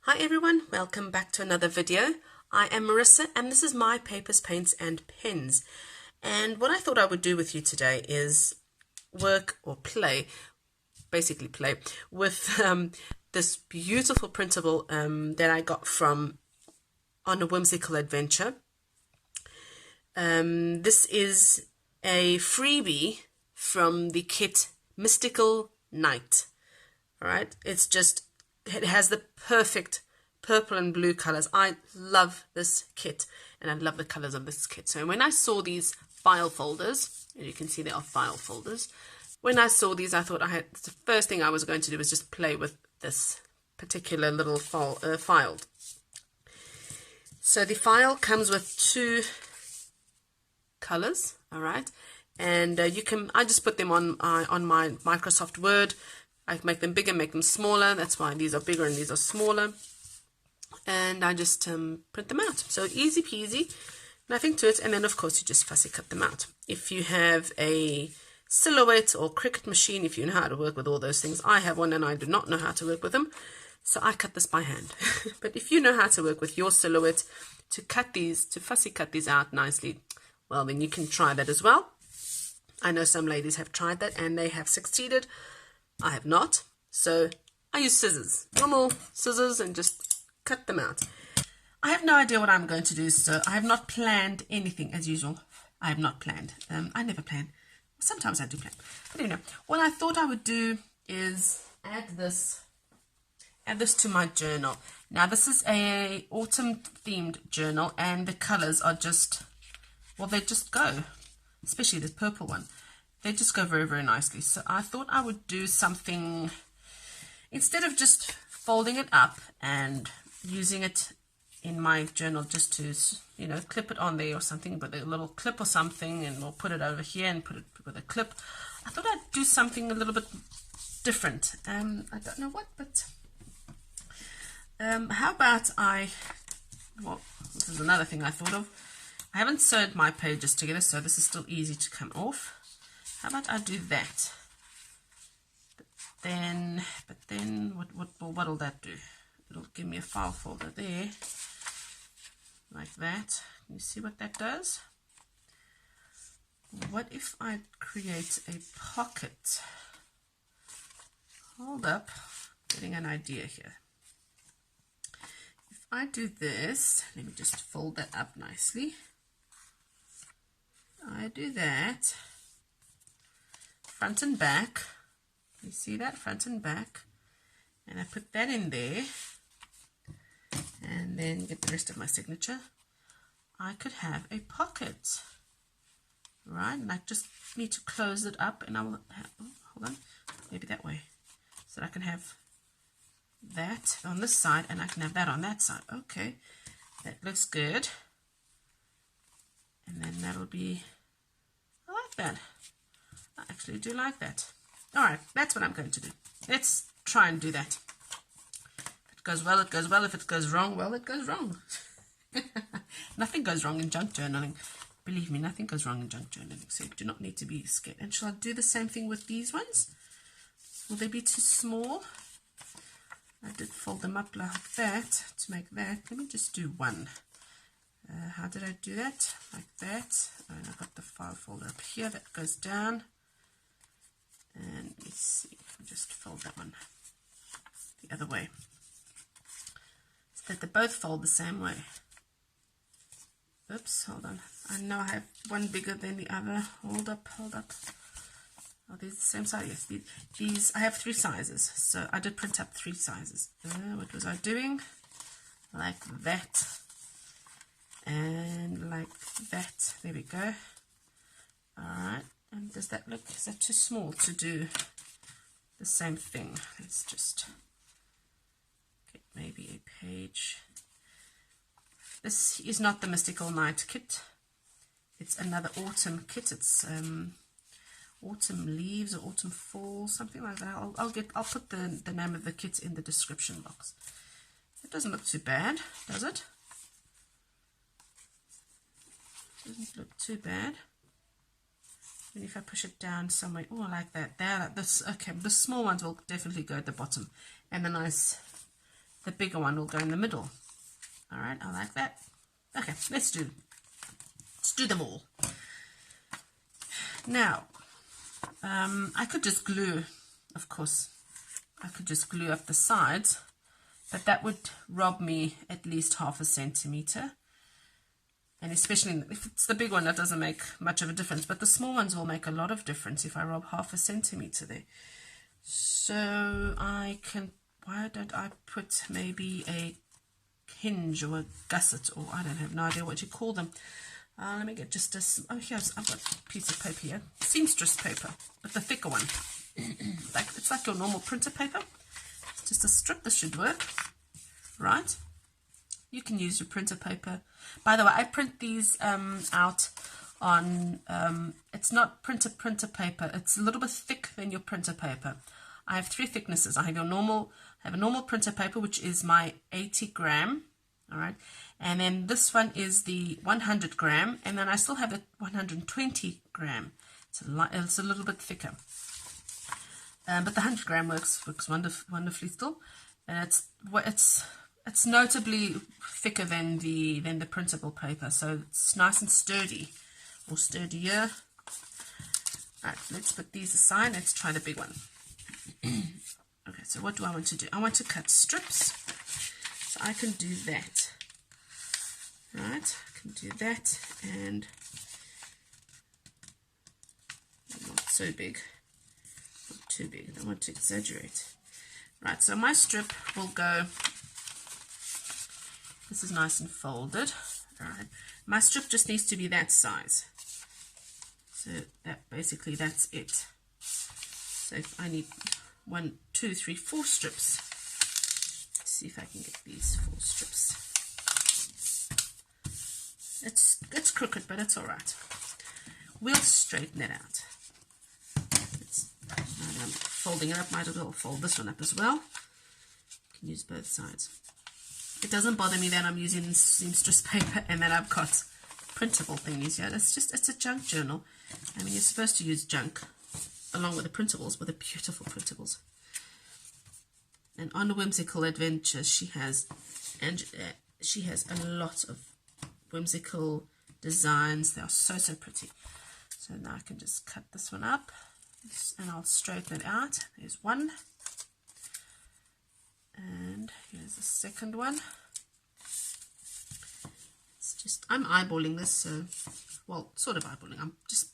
Hi everyone, welcome back to another video. I am Marissa and this is my papers, paints and pens. And what I thought I would do with you today is work or play, basically play, with this beautiful printable that I got from On A Whimsical Adventure. This is a freebie from the kit Mystical Night. Alright, it has the perfect purple and blue colors. I love this kit and I love the colors of this kit. So when I saw these file folders, as you can see they are file folders, when I saw these I thought the first thing I was going to do was just play with this particular little file. So the file comes with two colors, alright, and I just put them on my Microsoft Word. I make them bigger, make them smaller. That's why these are bigger and these are smaller. And I just print them out. So easy peasy, nothing to it. And then of course you just fussy cut them out. If you have a Silhouette or Cricut machine, if you know how to work with all those things. I have one and I do not know how to work with them. So I cut this by hand. But if you know how to work with your Silhouette to fussy cut these out nicely, well then you can try that as well. I know some ladies have tried that and they have succeeded. I have not, so I use scissors, normal scissors, and just cut them out. I have no idea what I'm going to do, so I have not planned anything as usual. I have not planned. I never plan. Sometimes I do plan. But anyway, what I thought I would do is add this to my journal. Now this is a autumn themed journal and the colors are just, well, they just go, especially this purple one. They just go very, very nicely. So I thought I would do something, instead of just folding it up and using it in my journal just to, clip it on there or something, with a little clip or something, and we'll put it over here and put it with a clip. I thought I'd do something a little bit different. I don't know what, but how about well, this is another thing I thought of. I haven't sewed my pages together, so this is still easy to come off. How about I do that? But then what'll that do? It'll give me a file folder there, like that. Can you see what that does? What if I create a pocket? Hold up, getting an idea here. If I do this, let me just fold that up nicely. I do that. Front and back, you see that, front and back, and I put that in there, and then get the rest of my signature. I could have a pocket, right, and I just need to close it up, and I will have, hold on, maybe that way, so I can have that on this side, and I can have that on that side. Okay, that looks good, and then that'll be, I like that. I actually do like that. Alright, that's what I'm going to do. Let's try and do that. If it goes well, it goes well. If it goes wrong, well, it goes wrong. Nothing goes wrong in junk journaling. Believe me, nothing goes wrong in junk journaling. So you do not need to be scared. And shall I do the same thing with these ones? Will they be too small? I did fold them up like that to make that. Let me just do one. How did I do that? Like that. And I've got the file folder up here that goes down. And let me see, I'll just fold that one the other way, so that they both fold the same way. Oops, hold on. I know I have one bigger than the other. Hold up. Are these the same size? Yes, these I have 3 sizes, so I did print up 3 sizes. What was I doing? Like that. And like that. There we go. Alright. And does that look, is that too small to do the same thing? Let's just get maybe a page. This is not the Mystical Night kit. It's another autumn kit. It's autumn leaves or autumn fall, something like that. I'll put the name of the kit in the description box. It doesn't look too bad, does it? Doesn't look too bad. And if I push it down somewhere, oh, I like that. There, this, okay, the small ones will definitely go at the bottom, and the the bigger one will go in the middle. All right, I like that. Okay, let's do them all. Now, I could just glue, of course, I could just glue up the sides, but that would rob me at least 1/2 centimeter. And especially if it's the big one, that doesn't make much of a difference. But the small ones will make a lot of difference if I rob 1/2 centimeter there. So I can, why don't I put maybe a hinge or a gusset, or I don't have no idea what you call them. Let me get just a, oh here's, I've got a piece of paper here, seamstress paper, but the thicker one. It's like your normal printer paper. It's just a strip. This should work, right? You can use your printer paper. By the way, I print these out on, it's not printer paper. It's a little bit thick than your printer paper. I have 3 thicknesses. I have a normal printer paper, which is my 80 gram. All right. And then this one is the 100 gram. And then I still have the 120 gram. It's a little bit thicker. But the 100 gram works wonderfully still. And it's notably thicker than the printable paper, so it's nice and sturdy, or sturdier. All right, let's put these aside. Let's try the big one. Okay, so what do I want to do? I want to cut strips, so I can do that. All right, I can do that, and not so big, not too big. I don't want to exaggerate. Right, so my strip will go. This is nice and folded. All right. My strip just needs to be that size. So basically that's it. So if I need 1, 2, 3, 4 strips. Let's see if I can get these 4 strips. It's crooked, but it's all right. We'll straighten it out. Now I'm folding it up. Might as well fold this one up as well. You can use both sides. It doesn't bother me that I'm using seamstress paper and that I've got printable thingies here. It's a junk journal. I mean, you're supposed to use junk along with the printables, with the beautiful printables. And On A Whimsical Adventure, she has a lot of whimsical designs. They are so pretty. So now I can just cut this one up and I'll straighten it out. There's one. And here's the second one. It's just, I'm eyeballing this, so, well, sort of eyeballing. I'm just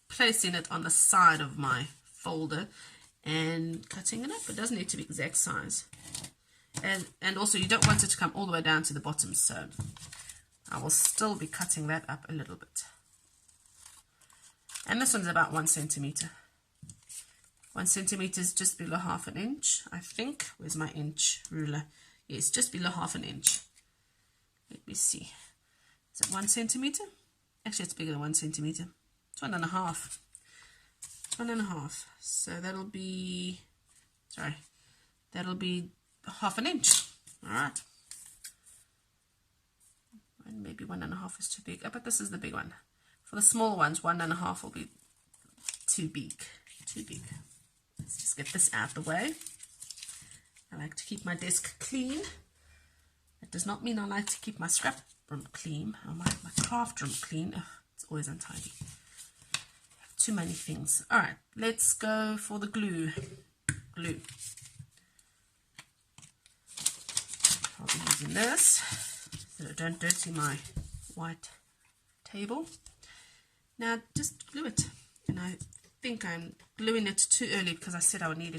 placing it on the side of my folder and cutting it up. It doesn't need to be exact size. And also you don't want it to come all the way down to the bottom, so I will still be cutting that up a little bit. And this one's about 1 centimeter. 1 centimeter is just below 1/2 inch, I think. Where's my inch ruler? Yes, just below 1/2 inch. Let me see. Is it 1 centimeter? Actually, it's bigger than 1 centimeter. It's 1.5. It's 1.5. So that'll be, sorry, that'll be 1/2 inch. All right. And maybe 1.5 is too big. But this is the big one. For the small ones, 1.5 will be too big. Too big. Let's just get this out of the way. I like to keep my desk clean. That does not mean I like to keep my scrap room clean or my craft room clean. Ugh, it's always untidy. Too many things. All right, let's go for the glue. Glue. I'll be using this so I don't dirty my white table. Now just glue it, and I think I'm gluing it too early because I said I would need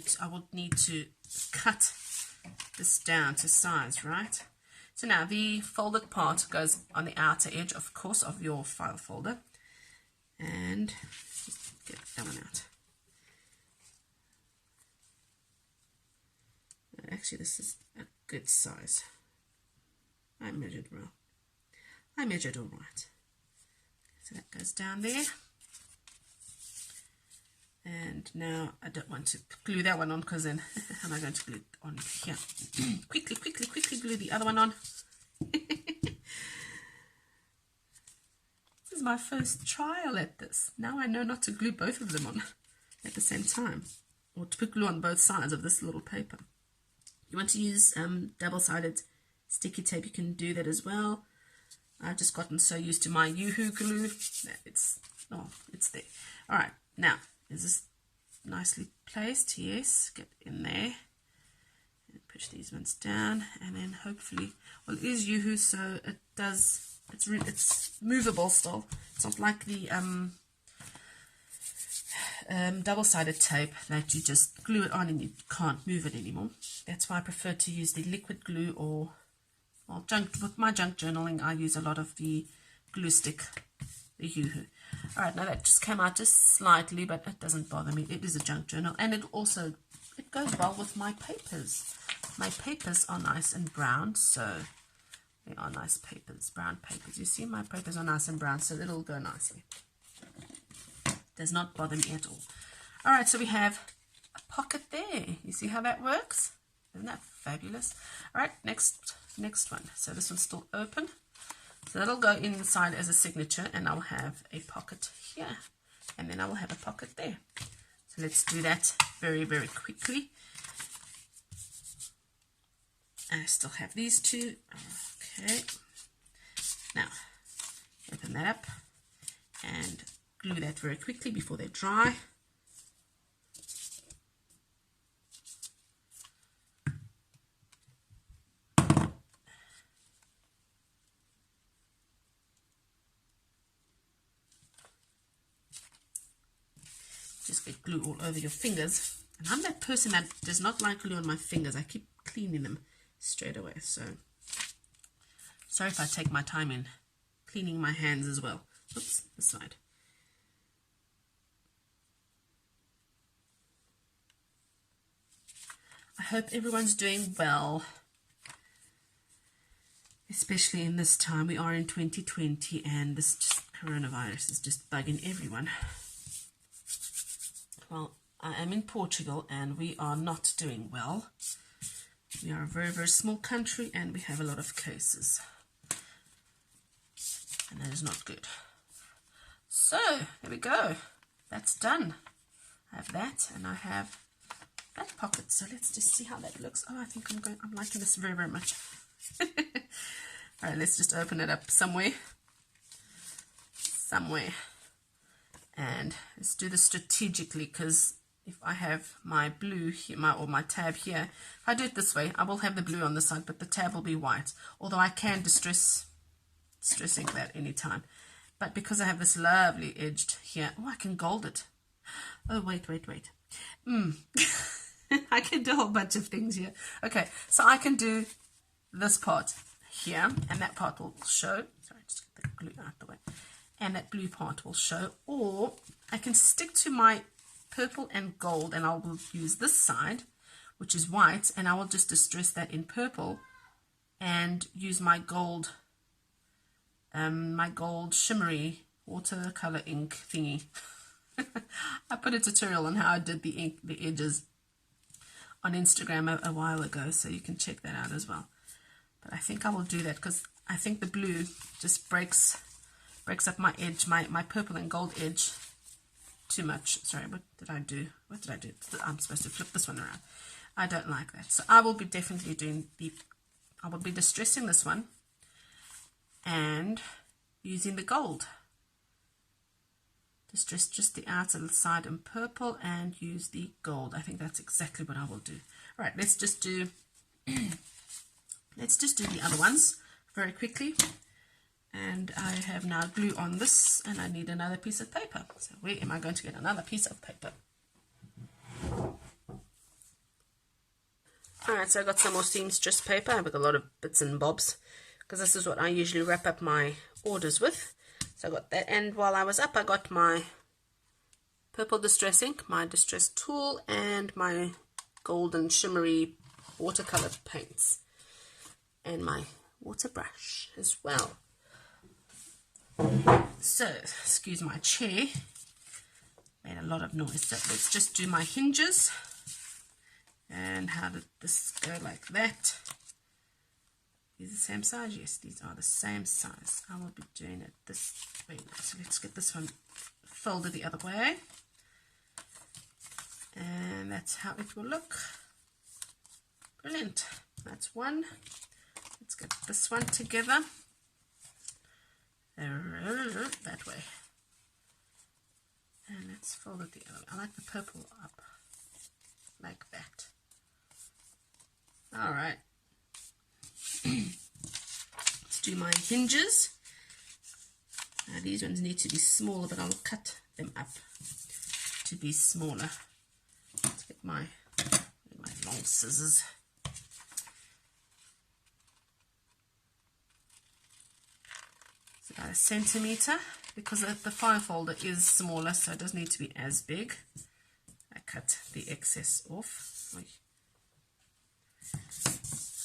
to cut this down to size, right? So now the folded part goes on the outer edge, of course, of your file folder, and just get that one out. Actually, this is a good size. I measured well. I measured all right. So that goes down there. And now I don't want to glue that one on because then how am I going to glue it on here? quickly glue the other one on. This is my first trial at this. Now I know not to glue both of them on at the same time, or to put glue on both sides of this little paper. You want to use double-sided sticky tape, you can do that as well. I've just gotten so used to my Yoo-hoo glue that it's there. All right, now is this nicely placed? Yes, get in there and push these ones down, and then hopefully, well, it is Yoo-hoo, so it does. It's movable still. It's not like the double-sided tape that you just glue it on and you can't move it anymore. That's why I prefer to use the liquid glue, or well, with my junk journaling I use a lot of the glue stick, the Yoo-hoo. Alright, now that just came out just slightly, but it doesn't bother me. It is a junk journal, and it goes well with my papers. My papers are nice and brown, so they are nice papers, brown papers. You see, my papers are nice and brown, so it'll go nicely. Does not bother me at all. All right, so we have a pocket there. You see how that works? Isn't that fabulous? All right, next one. So this one's still open. So that'll go inside as a signature, and I'll have a pocket here, and then I will have a pocket there. So let's do that very, very quickly. I still have these two. Okay. Now, open that up and glue that very quickly before they dry. Just get glue all over your fingers. And I'm that person that does not like glue on my fingers. I keep cleaning them straight away. So sorry if I take my time in cleaning my hands as well. Oops, this side. I hope everyone's doing well, especially in this time. We are in 2020 and this coronavirus is just bugging everyone. Well, I am in Portugal and we are not doing well. We are a very, very small country and we have a lot of cases. And that is not good. So, there we go. That's done. I have that and I have that pocket. So let's just see how that looks. Oh, I think I'm liking this very, very much. All right, let's just open it up somewhere. And let's do this strategically, because if I have my blue here, my tab here, if I do it this way, I will have the blue on the side, but the tab will be white. Although I can distress ink that anytime. But because I have this lovely edged here, oh, I can gold it. Oh, wait. I can do a whole bunch of things here. Okay, so I can do this part here, and that part will show. Sorry, just get the glue out the way. And that blue part will show. Or I can stick to my purple and gold, and I will use this side, which is white, and I will just distress that in purple, and use my gold shimmery watercolor ink thingy. I put a tutorial on how I did the edges on Instagram a while ago, so you can check that out as well. But I think I will do that because I think the blue just breaks up my edge, my purple and gold edge too much. Sorry, what did I do? I'm supposed to flip this one around. I don't like that. So I will be definitely doing I will be distressing this one and using the gold. Distress just the outer side in purple and use the gold. I think that's exactly what I will do. All right, let's just do the other ones very quickly. And I have now glue on this, and I need another piece of paper. So where am I going to get another piece of paper? Alright, so I got some more seamstress paper. I've got a lot of bits and bobs, because this is what I usually wrap up my orders with. So I got that, and while I was up, I got my purple distress ink, my distress tool, and my golden shimmery watercolor paints, and my water brush as well. So, excuse my chair, made a lot of noise. So let's just do my hinges. And how did this go? Like that. These are the same size? Yes, these are the same size. I will be doing it this way. So let's get this one folded the other way. And that's how it will look. Brilliant. That's one. Let's get this one together. That way. And let's fold it the other way. I like the purple up. Like that. Alright. Let's do my hinges. Now these ones need to be smaller, but I'll cut them up to be smaller. Let's get my long scissors. It's about 1 centimeter because the file folder is smaller, so it doesn't need to be as big. I cut the excess off.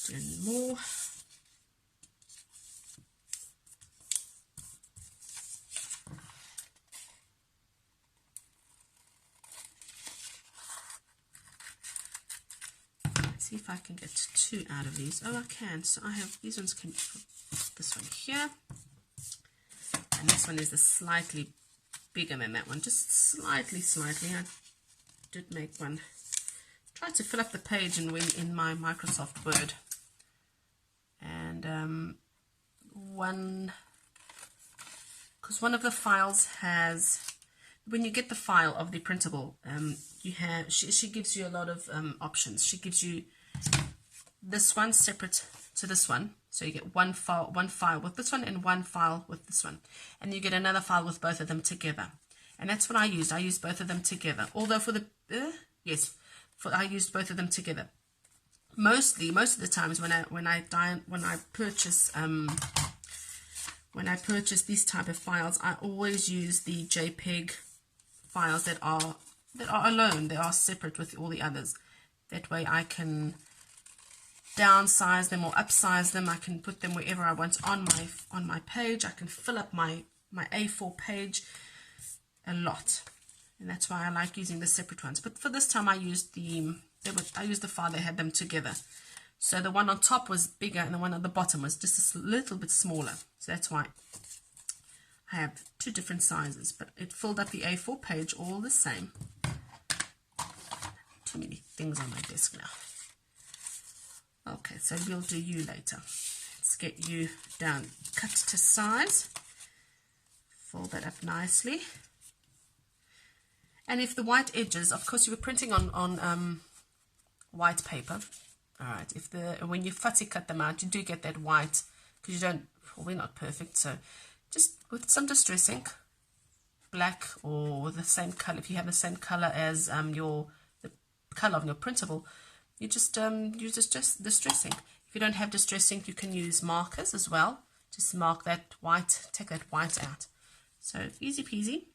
Doing more. See if I can get 2 out of these. Oh, I can. So I have these ones. Can put this one here, and this one is a slightly bigger than that one, just slightly. I did make one. Try to fill up the page in my Microsoft Word, and because one of the files has. When you get the file of the printable, you have she gives you a lot of options. She gives you this one separate to this one, so you get one file with this one and one file with this one, and you get another file with both of them together. And that's what I used. I used both of them together. Although for the I used both of them together. Most of the times when I purchase these type of files, I always use the JPEG files that are alone. They are separate with all the others. That way I can downsize them or upsize them. I can put them wherever I want on my page. I can fill up my A4 page a lot, and that's why I like using the separate ones. But for this time I used the file that had them together. So the one on top was bigger and the one on the bottom was just a little bit smaller. So that's why I have 2 different sizes, but it filled up the A4 page all the same. Too many things on my desk now. Okay, so we'll do you later. Let's get you down, cut to size. Fold that up nicely. And if the white edges, of course you were printing on white paper. Alright, when you futty cut them out, you do get that white, because you don't, well, we're not perfect, so just with some distress ink, black or the same color, if you have the same color as the color of your printable, you just use distress ink. If you don't have distress ink, you can use markers as well. Just mark that white, take that white out. So easy peasy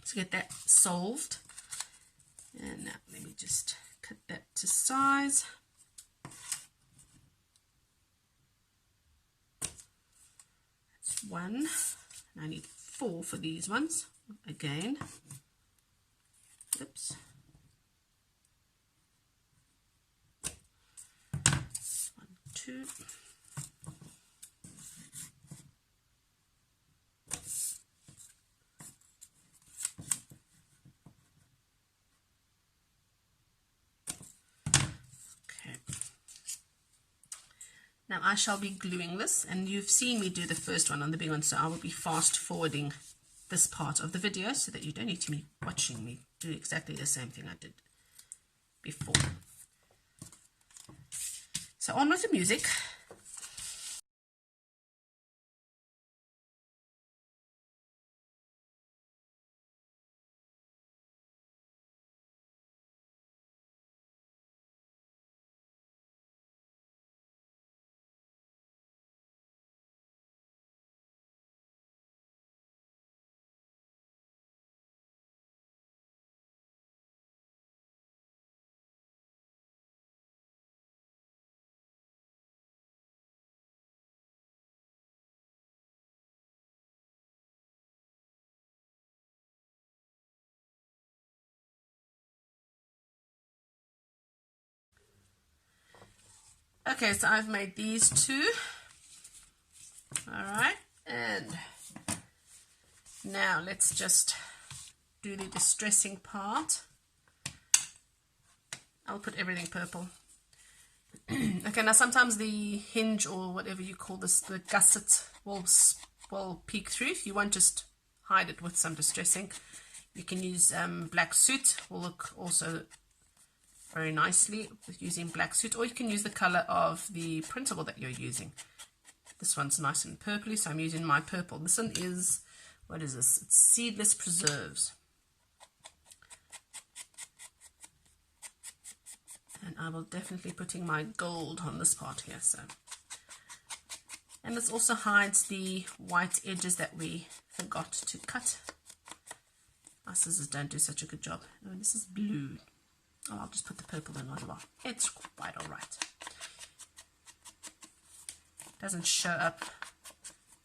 to get that solved. And now let me just cut that to size. That's 1. And I need 4 for these ones. Again. Oops. 1, 2. Now I shall be gluing this, and you've seen me do the first one on the big one, so I will be fast forwarding this part of the video so that you don't need to be watching me do exactly the same thing I did before. So on with the music. Okay, so I've made these 2. Alright, and now let's just do the distressing part. I'll put everything purple. Okay, now sometimes the hinge or whatever you call this, the gusset will peek through. You won't just hide it with some distress ink. You can use black soot, will look also very nicely with using black soot, or you can use the color of the printable that you're using. This one's nice and purpley, so I'm using my purple. This one is, what is this? It's Seedless Preserves. And I will definitely putting my gold on this part here. So, and this also hides the white edges that we forgot to cut. My scissors don't do such a good job. Oh, this is blue. Oh, I'll just put the purple in as well. It's quite all right. Doesn't show up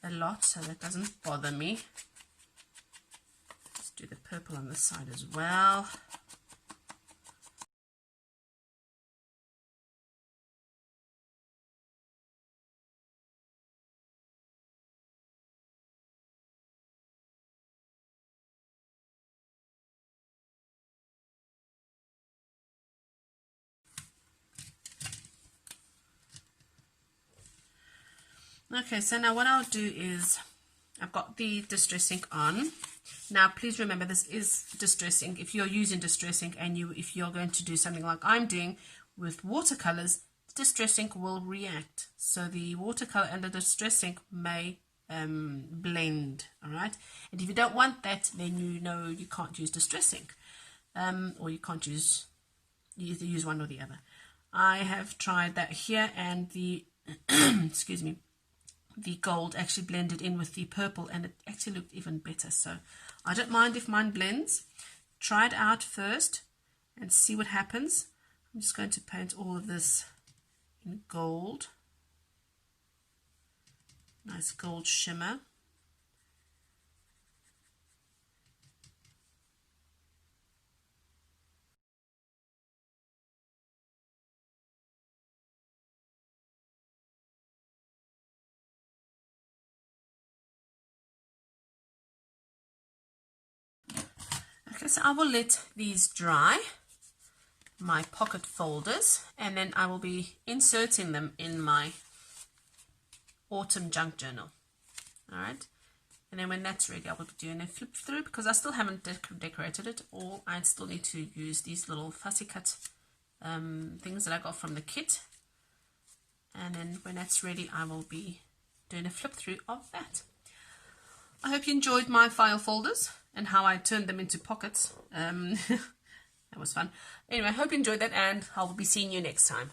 a lot, so that doesn't bother me. Let's do the purple on this side as well. Okay, so now what I'll do is, I've got the distress ink on. Now please remember, this is distress ink. If you're using distress ink and if you're going to do something like I'm doing with watercolors, distress ink will react. So the watercolor and the distress ink may blend, all right? And if you don't want that, then you know you can't use distress ink, or you can't use, you either use one or the other. I have tried that here, and the excuse me, the gold actually blended in with the purple, and it actually looked even better. So I don't mind if mine blends. Try it out first and see what happens. I'm just going to paint all of this in gold. Nice gold shimmer. Okay, so I will let these dry, my pocket folders, and then I will be inserting them in my autumn junk journal. All right, and then when that's ready, I will be doing a flip through, because I still haven't decorated it, or I still need to use these little fussy cut things that I got from the kit. And then when that's ready, I will be doing a flip through of that. I hope you enjoyed my file folders and how I turned them into pockets. That was fun. Anyway, I hope you enjoyed that, and I will be seeing you next time.